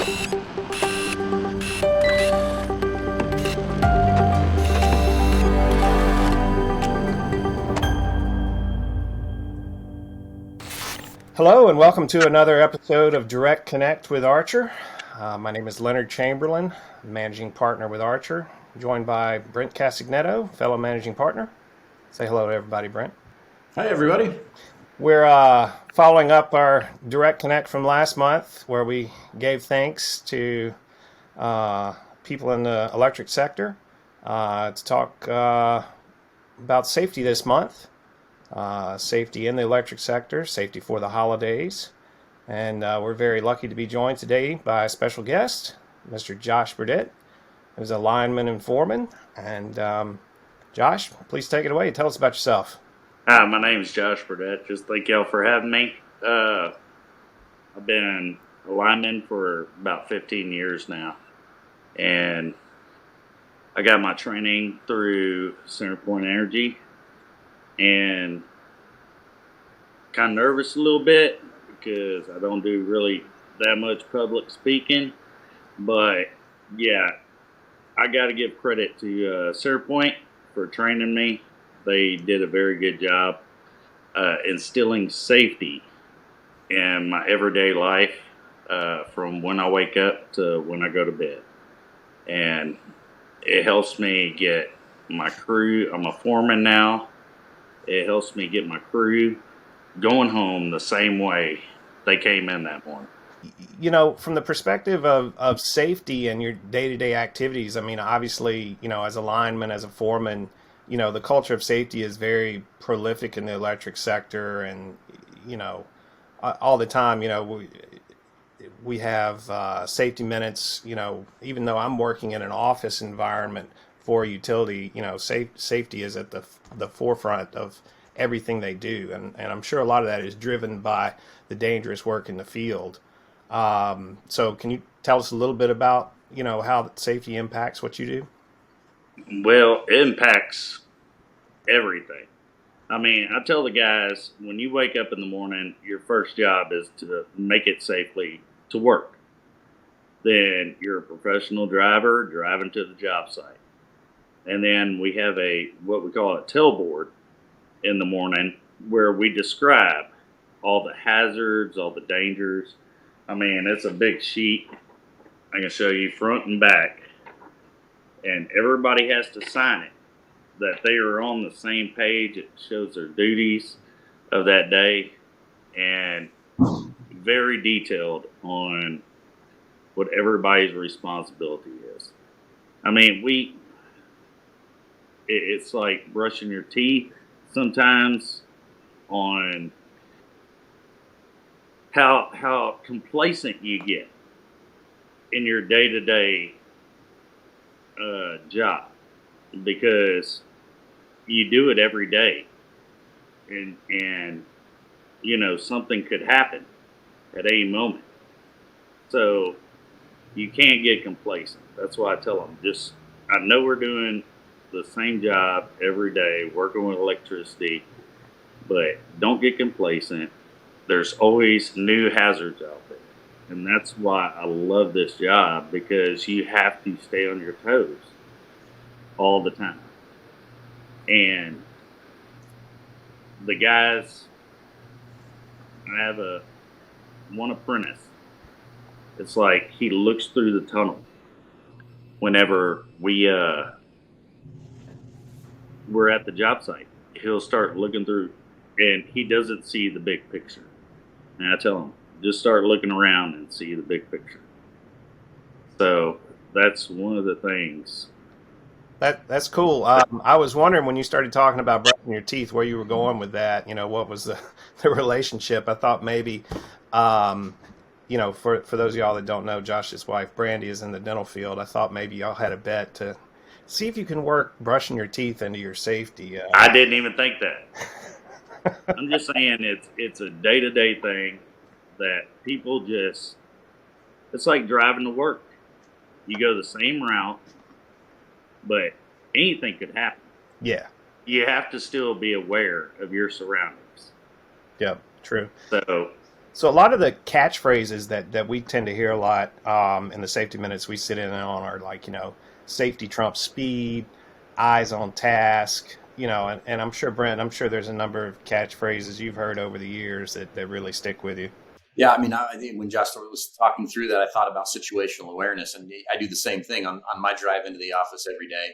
Hello and welcome to another episode of DirectConnect with Archer. My name is Leonard Chamberlin, managing partner with Archer, joined by Brent Castagnetto, fellow managing partner. Say hello to everybody, Brent. Hi, everybody. We're following up our DirectConnect from last month, where we gave thanks to people in the electric sector to talk about safety this month. Safety in the electric sector, safety for the holidays. And we're very lucky to be joined today by a special guest, Mr. Josh Burditt, who's a lineman and foreman. And Josh, please take it away. Tell us about yourself. Hi, my name is Josh Burditt. Just thank y'all for having me. I've been a lineman for about 15 years now. And I got my training through Centerpoint Energy. And kind of nervous a little bit because I don't do really that much public speaking. But yeah, I got to give credit to Centerpoint for training me. They did a very good job instilling safety in my everyday life from when I wake up to when I go to bed. And it helps me get my crew. I'm a foreman now. It helps me get my crew going home the same way they came in that morning. You know, from the perspective of safety and your day-to-day activities, I mean, obviously, you know, as a lineman, as a foreman, you know, the culture of safety is very prolific in the electric sector. And, you know, all the time, you know, we have safety minutes, you know, even though I'm working in an office environment for a utility, you know, safety is at the forefront of everything they do. And I'm sure a lot of that is driven by the dangerous work in the field. So can you tell us a little bit about, you know, how safety impacts what you do? Well, it impacts everything. I mean, I tell the guys, when you wake up in the morning, your first job is to make it safely to work. Then you're a professional driver driving to the job site. And then we have what we call a tailboard in the morning where we describe all the hazards, all the dangers. I mean, it's a big sheet. I can show you front and back. And everybody has to sign it, that they are on the same page. It shows their duties of that day and very detailed on what everybody's responsibility is. I mean, it's like brushing your teeth sometimes on how complacent you get in your day-to-day job, because you do it every day, and you know, something could happen at any moment, so you can't get complacent. That's why I tell them, I know we're doing the same job every day, working with electricity, but don't get complacent. There's always new hazards out there. And that's why I love this job, because you have to stay on your toes all the time. And the guys, I have one apprentice. It's like he looks through the tunnel whenever we're at the job site. He'll start looking through, and he doesn't see the big picture. And I tell him, just start looking around and see the big picture. So that's one of the things. That's cool. I was wondering when you started talking about brushing your teeth, where you were going with that. You know, what was the relationship? I thought maybe, you know, for those of y'all that don't know, Josh's wife, Brandy, is in the dental field. I thought maybe y'all had a bet to see if you can work brushing your teeth into your safety. I didn't even think that. I'm just saying it's a day-to-day thing that people just, it's like driving to work. You go the same route, but anything could happen. Yeah. You have to still be aware of your surroundings. Yep, true. So So a lot of the catchphrases that we tend to hear a lot in the safety minutes we sit in on are like, safety trumps speed, eyes on task, and I'm sure, Brent, I'm sure there's a number of catchphrases you've heard over the years that really stick with you. Yeah, I mean, I think when Josh was talking through that, I thought about situational awareness, and I do the same thing on my drive into the office every day.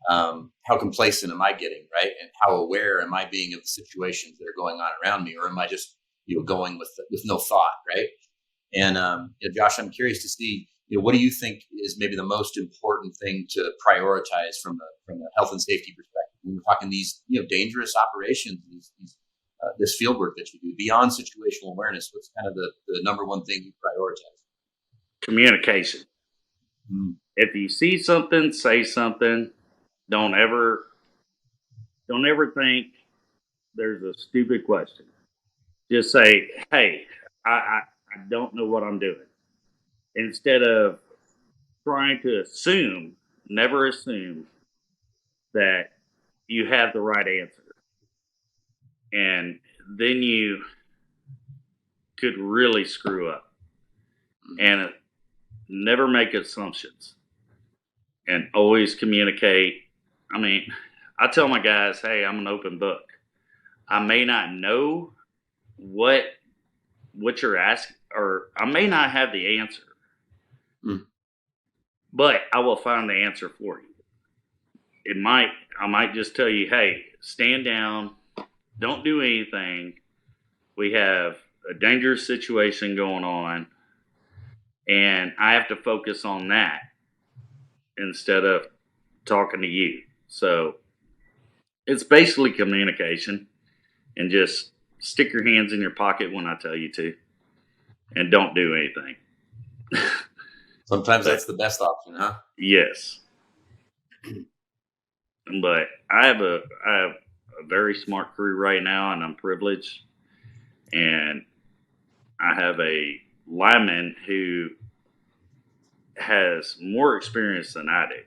How complacent am I getting, right? And how aware am I being of the situations that are going on around me, or am I just going with no thought, right? And Josh, I'm curious to see, what do you think is maybe the most important thing to prioritize from a health and safety perspective when we're talking these dangerous operations, this field work that you do beyond situational awareness? What's kind of the number one thing you prioritize? Communication. If you see something, say something. Don't ever think there's a stupid question. Just say, hey, I don't know what I'm doing. Instead of trying to assume, never assume that you have the right answer. And then you could really screw up. And never make assumptions. And always communicate. I mean, I tell my guys, hey, I'm an open book. I may not know what you're asking, or I may not have the answer, but I will find the answer for you. I might just tell you, hey, stand down, don't do anything. We have a dangerous situation going on, and I have to focus on that instead of talking to you. So it's basically communication, and just stick your hands in your pocket when I tell you to, and don't do anything. Sometimes that's the best option, huh? Yes. But I have a very smart crew right now, and I'm privileged. And I have a lineman who has more experience than I do.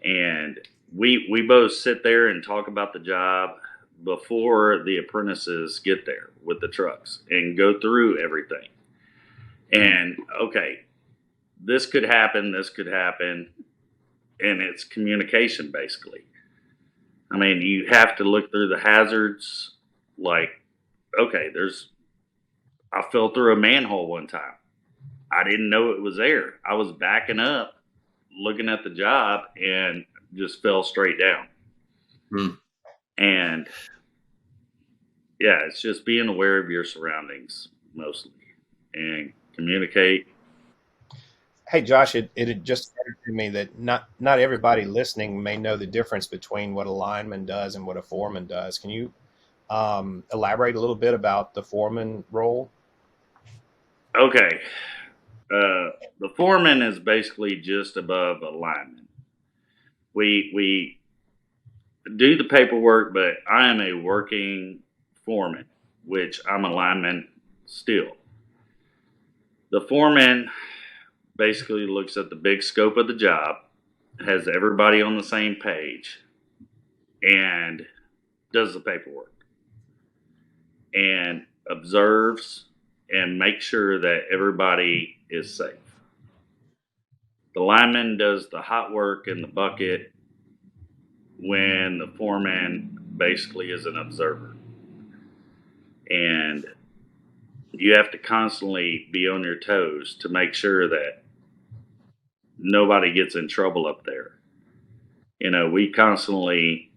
And we both sit there and talk about the job before the apprentices get there with the trucks and go through everything. And okay, this could happen, and it's communication basically. I mean, you have to look through the hazards. Like, okay, I fell through a manhole one time. I didn't know it was there. I was backing up, looking at the job, and just fell straight down. And yeah, it's just being aware of your surroundings mostly and communicate. Hey, Josh, it had just occurred to me that not everybody listening may know the difference between what a lineman does and what a foreman does. Can you elaborate a little bit about the foreman role? Okay. The foreman is basically just above a lineman. We do the paperwork, but I am a working foreman, which I'm a lineman still. The foreman basically looks at the big scope of the job, has everybody on the same page, and does the paperwork and observes and makes sure that everybody is safe. The lineman does the hot work in the bucket when the foreman basically is an observer. And you have to constantly be on your toes to make sure that nobody gets in trouble up there. We constantly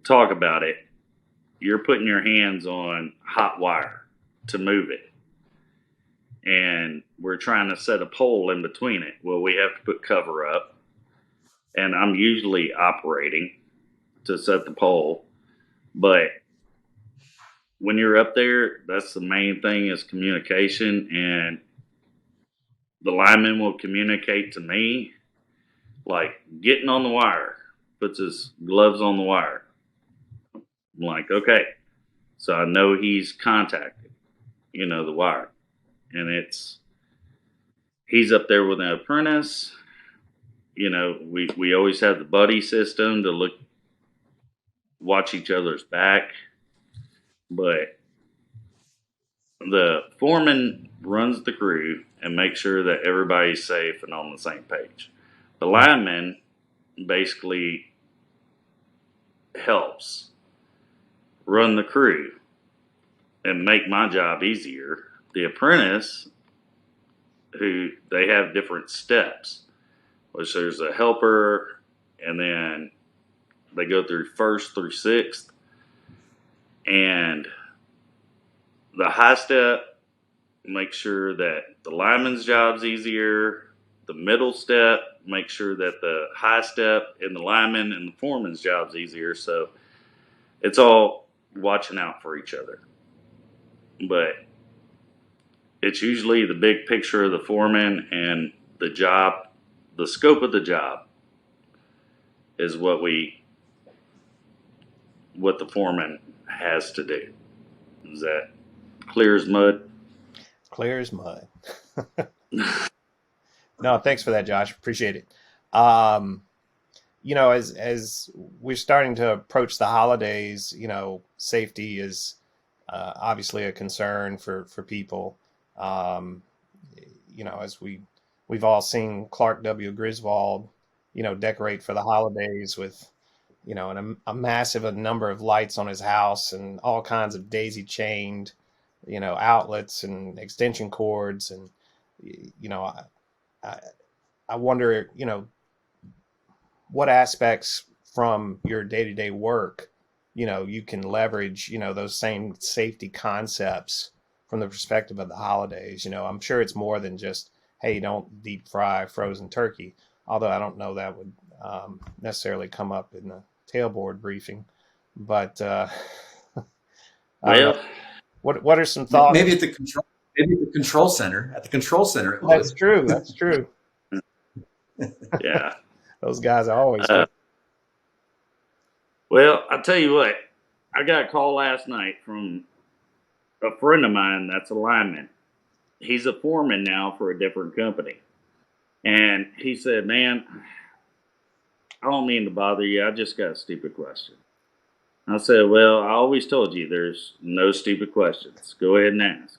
talk about it. You're putting your hands on hot wire to move it. And we're trying to set a pole in between it. Well, we have to put cover up. And I'm usually operating to set the pole. But when you're up there, that's the main thing is communication. And the lineman will communicate to me, like getting on the wire, puts his gloves on the wire. I'm like, okay. So I know he's contacted, the wire. And he's up there with an apprentice. We always have the buddy system to watch each other's back. But the foreman runs the crew and makes sure that everybody's safe and on the same page. The lineman basically helps run the crew and make my job easier. The apprentice, who they have different steps, which there's a helper, and then they go through first through sixth, and the high step makes sure that the lineman's job's easier. The middle step makes sure that the high step and the lineman and the foreman's job's easier. So it's all watching out for each other. But it's usually the big picture of the foreman and the job, the scope of the job is what the foreman has to do. Is that clear as mud? Clear as mud. No, thanks for that, Josh. Appreciate it. As we're starting to approach the holidays, safety is obviously a concern for people. As we've all seen Clark W. Griswold, decorate for the holidays with, a massive number of lights on his house and all kinds of daisy chained, outlets and extension cords. And, I wonder, what aspects from your day-to-day work, you can leverage, those same safety concepts from the perspective of the holidays. I'm sure it's more than just, hey, don't deep fry frozen turkey, although I don't know that would necessarily come up in the tailboard briefing. But Well, what are some thoughts? Maybe at the control center. At the control center, it was. That's true. yeah. Those guys are always. Well, I'll tell you what. I got a call last night from a friend of mine that's a lineman. He's a foreman now for a different company. And he said, man, I don't mean to bother you. I just got a stupid question. I said, well, I always told you there's no stupid questions. Go ahead and ask.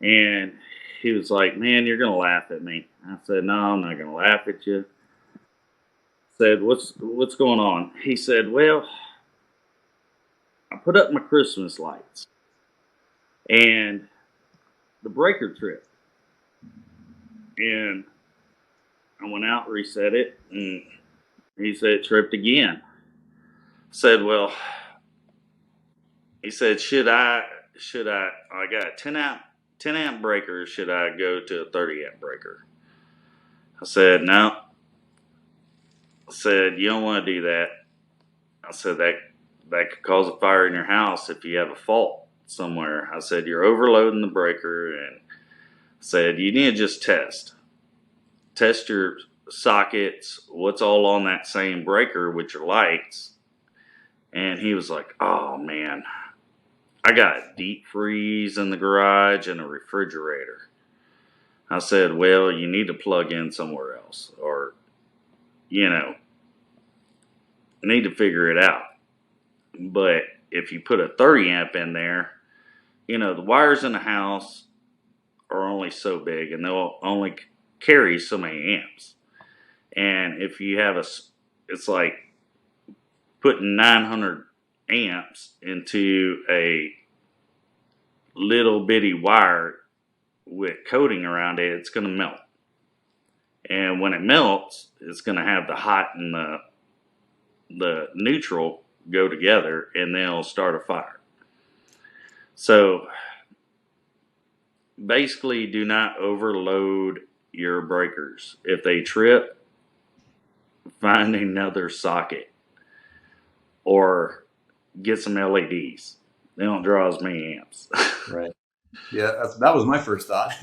And he was like, man, you're going to laugh at me. I said, no, I'm not going to laugh at you. I said, what's going on? He said, well, I put up my Christmas lights and the breaker tripped. And I went out, reset it, and he said it tripped again. I said, well, he said, I got a 10 amp breaker, should I go to a 30 amp breaker? I said, no. I said, you don't want to do that. I said, that could cause a fire in your house if you have a fault somewhere. I said, you're overloading the breaker, and I said, you need to just test your sockets, what's all on that same breaker with your lights. And he was like, oh man, I got a deep freeze in the garage and a refrigerator. I said, well, you need to plug in somewhere else, or, need to figure it out. But if you put a 30 amp in there, the wires in the house are only so big and they'll only carry so many amps. And if you have it's like putting 900 amps into a little bitty wire with coating around it, it's going to melt. And when it melts, it's going to have the hot and the neutral go together, and then it'll start a fire. So basically, do not overload your breakers. If they trip, find another socket or get some LEDs. They don't draw as many amps. Right. Yeah, that was my first thought.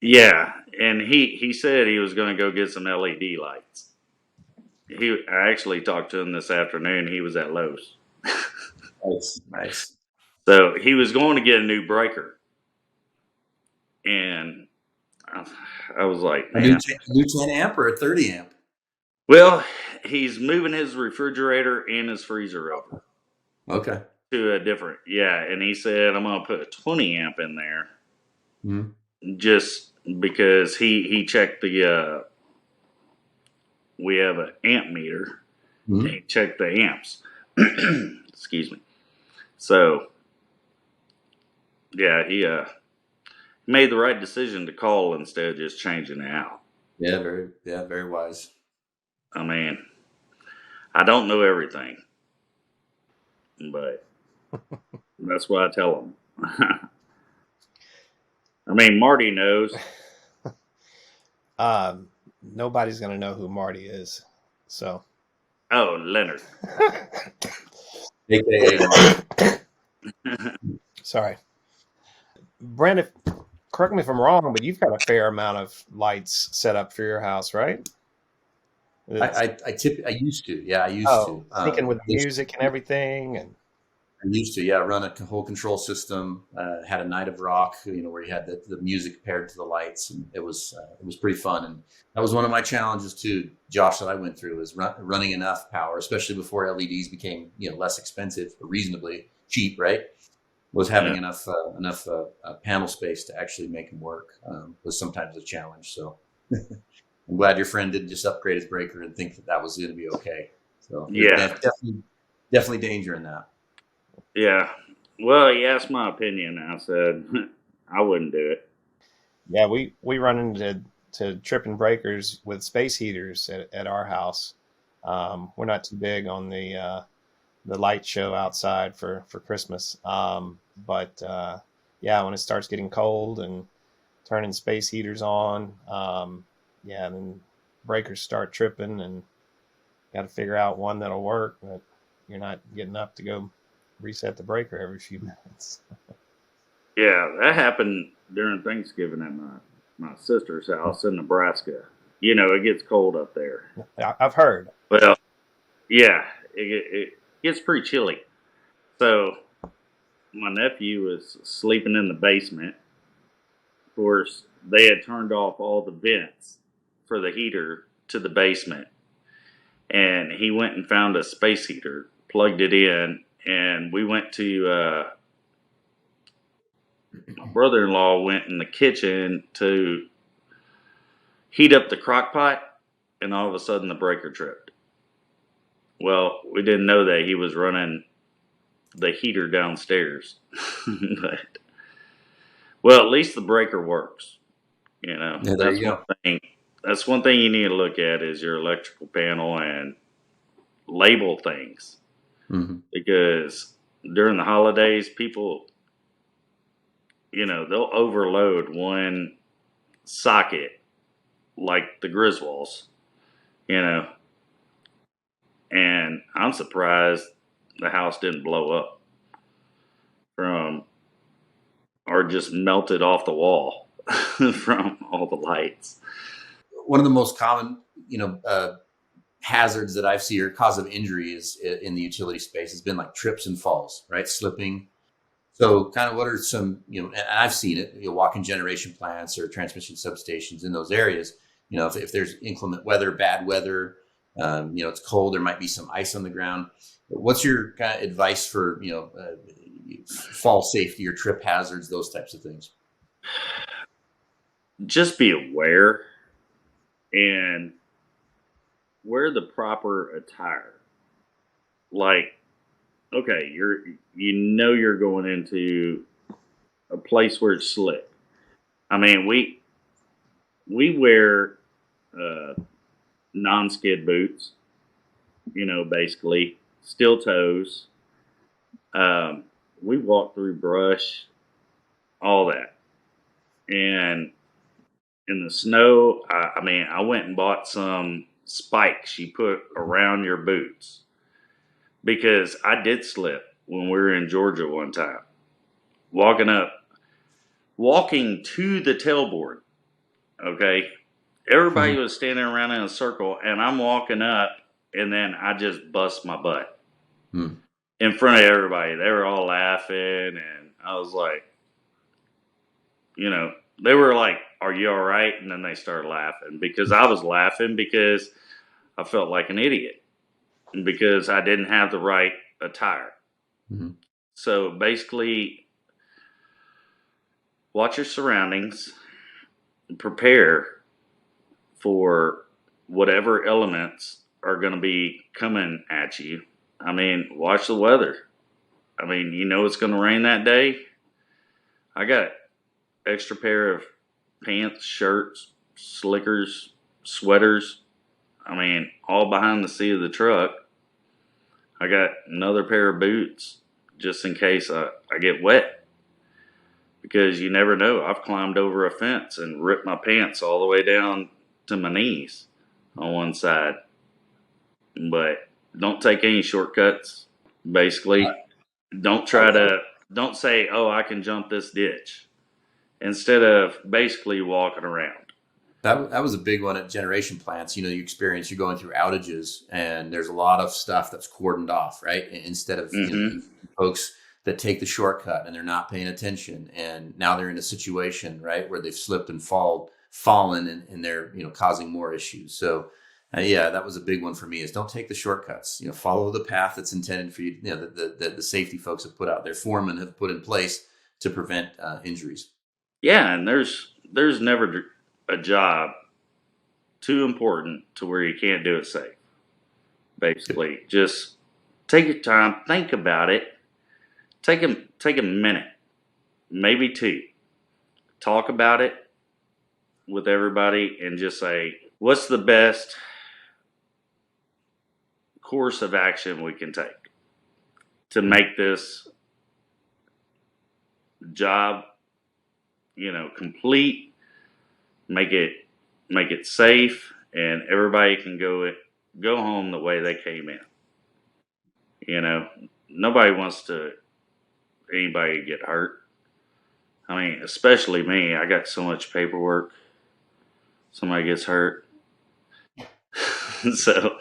Yeah, and he said he was going to go get some LED lights. I actually talked to him this afternoon. He was at Lowe's. Nice. So he was going to get a new breaker. And I was like, man. A new 10 amp or a 30 amp? Well, he's moving his refrigerator and his freezer over. Okay. to a different, and he said, I'm going to put a 20 amp in there just because he checked the, we have an amp meter. He checked the amps. Excuse me. So, yeah, he made the right decision to call instead of just changing it out. Yeah, very wise. I mean, I don't know everything, but that's what I tell him. I mean, Marty knows. Nobody's going to know who Marty is. So. Oh, Leonard. AKA Sorry. Brent, correct me if I'm wrong, but you've got a fair amount of lights set up for your house, right? I used to. Yeah, I used to. Thinking with the music and everything. And I used to, run a whole control system. Had a night of rock, where you had the music paired to the lights, and it was pretty fun. And that was one of my challenges too, Josh, that I went through, is running enough power, especially before LEDs became less expensive or reasonably cheap, right? Was having enough panel space to actually make them work was sometimes a challenge. So I'm glad your friend didn't just upgrade his breaker and think that was going to be okay. So definitely danger in that. Yeah. Well, he asked my opinion. I said I wouldn't do it. Yeah, we run into tripping breakers with space heaters at our house. We're not too big on the light show outside for Christmas. But when it starts getting cold and turning space heaters on, then breakers start tripping, and got to figure out one that'll work, but you're not getting up to go reset the breaker every few minutes. Yeah, that happened during Thanksgiving at my sister's house in Nebraska. It gets cold up there. I've heard. Well, yeah, it gets pretty chilly. So my nephew was sleeping in the basement. Of course, they had turned off all the vents for the heater to the basement. And he went and found a space heater, plugged it in, and we went to my brother-in-law went in the kitchen to heat up the crock pot, and all of a sudden the breaker tripped. Well, we didn't know that he was running the heater downstairs. Well, at least the breaker works. Yeah, there you go. That's one thing you need to look at is your electrical panel and label things. Because during the holidays, people, they'll overload one socket like the Griswolds, and I'm surprised the house didn't blow up or just melted off the wall from all the lights. One of the most common, hazards that I've seen or cause of injury is in the utility space has been like trips and falls, right? Slipping. So kind of what are some, and I've seen it, walk-in generation plants or transmission substations in those areas, if there's inclement weather, bad weather, it's cold, there might be some ice on the ground. What's your kind of advice for, fall safety or trip hazards, those types of things? Just be aware and wear the proper attire. Like, okay, you're going into a place where it's slick. I mean, we wear non-skid boots, basically steel toes. We walk through brush, all that, and in the snow, I went and bought some spikes you put around your boots because I did slip when we were in Georgia one time. Walking to the tailboard, okay? Everybody was standing around in a circle, and I'm walking up, and then I just bust my butt in front of everybody. They were all laughing, and I was like, they were like, "Are you all right?" And then they started laughing because I was laughing because I felt like an idiot because I didn't have the right attire. So basically, watch your surroundings, prepare for whatever elements are going to be coming at you. I mean, watch the weather. I mean, you know it's going to rain that day. I got extra pair of pants, shirts, slickers, sweaters. I mean, all behind the seat of the truck. I got another pair of boots just in case I get wet. Because you never know. I've climbed over a fence and ripped my pants all the way down to my knees on one side. But don't take any shortcuts. Basically, don't say, oh, I can jump this ditch, instead of basically walking around. That was a big one at generation plants. You experience, you're going through outages and there's a lot of stuff that's cordoned off, right? Instead of folks that take the shortcut and they're not paying attention. And now they're in a situation, right, where they've slipped and fallen and they're, causing more issues. So that was a big one for me, is don't take the shortcuts, follow the path that's intended for you, the safety folks have put out there, foremen have put in place to prevent injuries. Yeah. And there's never a job too important to where you can't do it safe. Basically, just take your time, think about it. Take a minute, maybe two. Talk about it with everybody and just say, what's the best course of action we can take to make this job, complete, make it safe, and everybody can go home the way they came in. Nobody wants anybody get hurt. I mean, especially me. I got so much paperwork. Somebody gets hurt. So,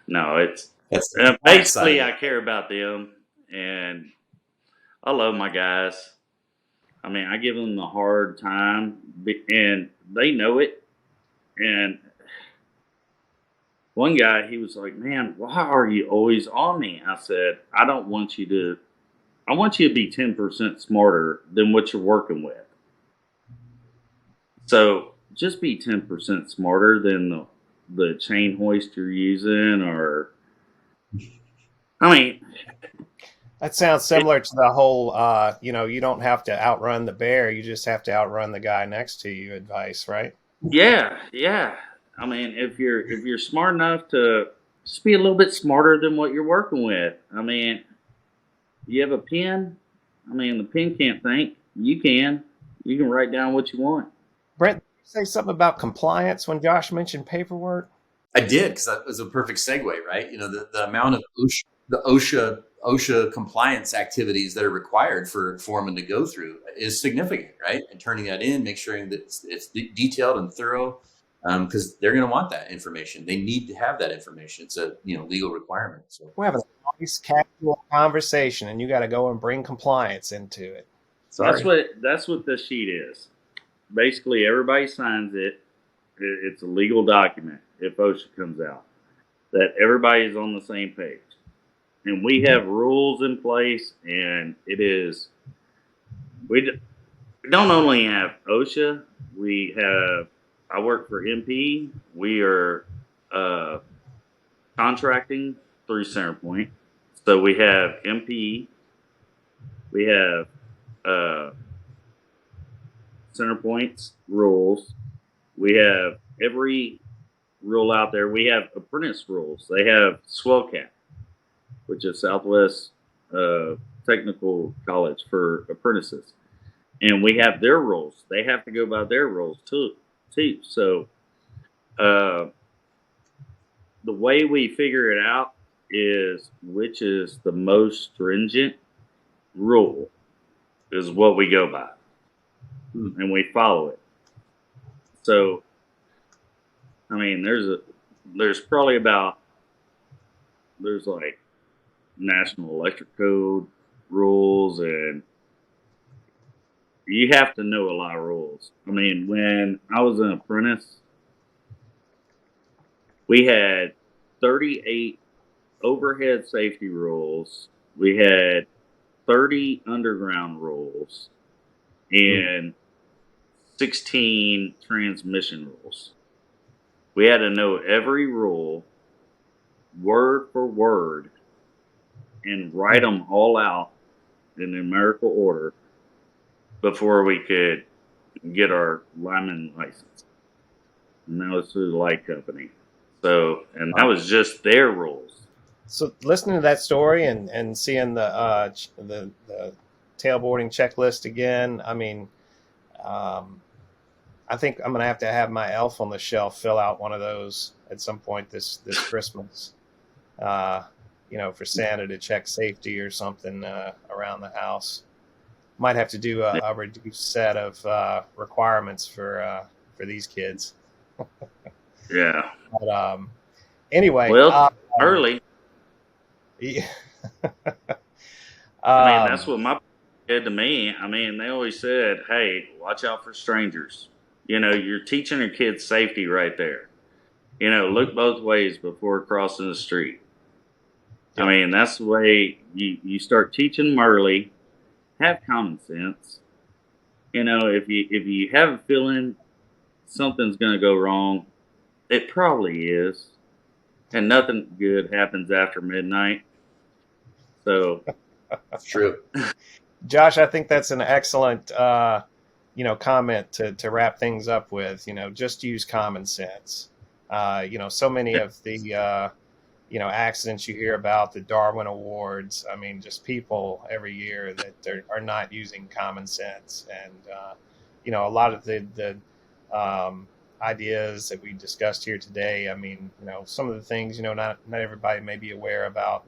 no, basically I care about them, and I love my guys. I mean, I give them a hard time, and they know it. And one guy, he was like, man, why are you always on me? I said, I want you to be 10% smarter than what you're working with. So just be 10% smarter than the chain hoist you're using, or, I mean. That sounds similar to the whole, you don't have to outrun the bear. You just have to outrun the guy next to you advice, right? Yeah. I mean, if you're smart enough to just be a little bit smarter than what you're working with. I mean, you have a pen. I mean, the pen can't think. You can write down what you want. Brent, did you say something about compliance when Josh mentioned paperwork? I did, because that was a perfect segue, right? The amount of OSHA compliance activities that are required for foremen to go through is significant, right? And turning that in, make sure that it's detailed and thorough, because they're going to want that information. They need to have that information. It's a legal requirement. So we're having a nice casual conversation, and you got to go and bring compliance into it. Sorry. That's what this sheet is. Basically, everybody signs it. It's a legal document if OSHA comes out, that everybody is on the same page. And we have rules in place, and we don't only have OSHA, I work for MP. We are contracting through CenterPoint. So we have MP, we have CenterPoint's rules. We have every rule out there. We have apprentice rules. They have SwellCap, which is Southwest Technical College for apprentices. And we have their rules. They have to go by their rules too. So the way we figure it out is which is the most stringent rule is what we go by. And we follow it. So, I mean, there's like National Electric Code rules, and you have to know a lot of rules. I mean, when I was an apprentice, we had 38 overhead safety rules. We had 30 underground rules and 16 transmission rules. We had to know every rule, word for word, and write them all out in numerical order before we could get our lineman license. And that was through the light company. So, and that was just their rules. So listening to that story and seeing the tailboarding checklist again, I mean, I think I'm going to have my elf on the shelf fill out one of those at some point this Christmas, for Santa to check safety or something around the house. Might have to do a reduced set of requirements for these kids. Yeah. But anyway. Well, early. Yeah. I mean, that's what my did to me. I mean, they always said, hey, watch out for strangers. You're teaching your kids safety right there. Look both ways before crossing the street. I mean, that's the way you start teaching them early. Have common sense. If you have a feeling something's going to go wrong, it probably is. And nothing good happens after midnight. So that's true. Josh, I think that's an excellent, comment to wrap things up with. Just use common sense. So many of the, accidents you hear about, the Darwin Awards. I mean, just people every year that are not using common sense. And, a lot of the ideas that we discussed here today. I mean, some of the things, not everybody may be aware about,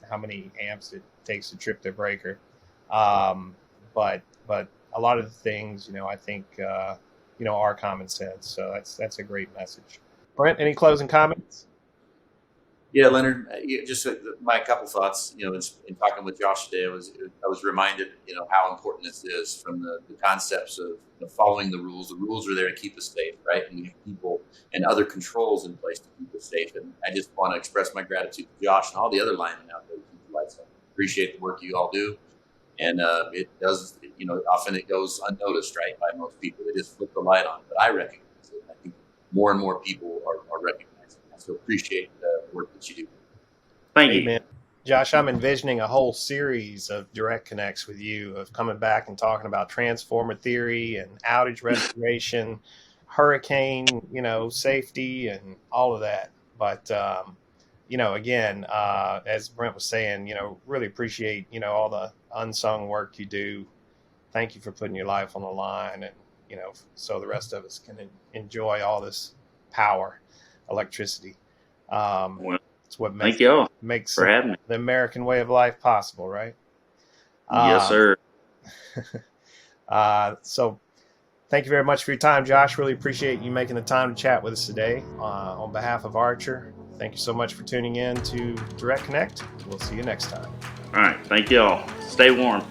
how many amps it takes to trip their breaker. But a lot of the things, I think, are common sense. So that's a great message. Brent, any closing comments? Yeah, Leonard, just my couple thoughts, in talking with Josh today, I was reminded, how important this is from the concepts of following the rules. The rules are there to keep us safe, right? And we have people and other controls in place to keep us safe. And I just want to express my gratitude to Josh and all the other linemen out there who keep the lights on. Appreciate the work you all do. And it does, often it goes unnoticed, right, by most people. They just flip the light on. But I recognize it. I think more and more people are recognizing it. So appreciate the work that you do. Thank you. Amen. Josh, I'm envisioning a whole series of direct connects with you of coming back and talking about transformer theory and outage restoration, hurricane, safety and all of that. But, again, as Brent was saying, really appreciate, all the unsung work you do. Thank you for putting your life on the line and, so the rest of us can enjoy all this power, electricity. It's what makes for having me. The American way of life possible, right? Yes, sir. So thank you very much for your time, Josh. Really appreciate you making the time to chat with us today. On behalf of Archer, thank you so much for tuning in to DirectConnect. We'll see you next time. All right. Thank you all. Stay warm.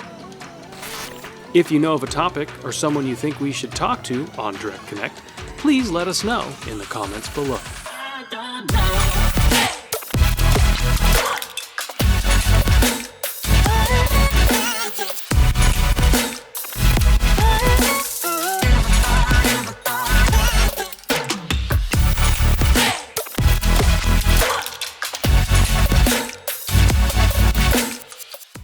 If you know of a topic or someone you think we should talk to on DirectConnect, please let us know in the comments below.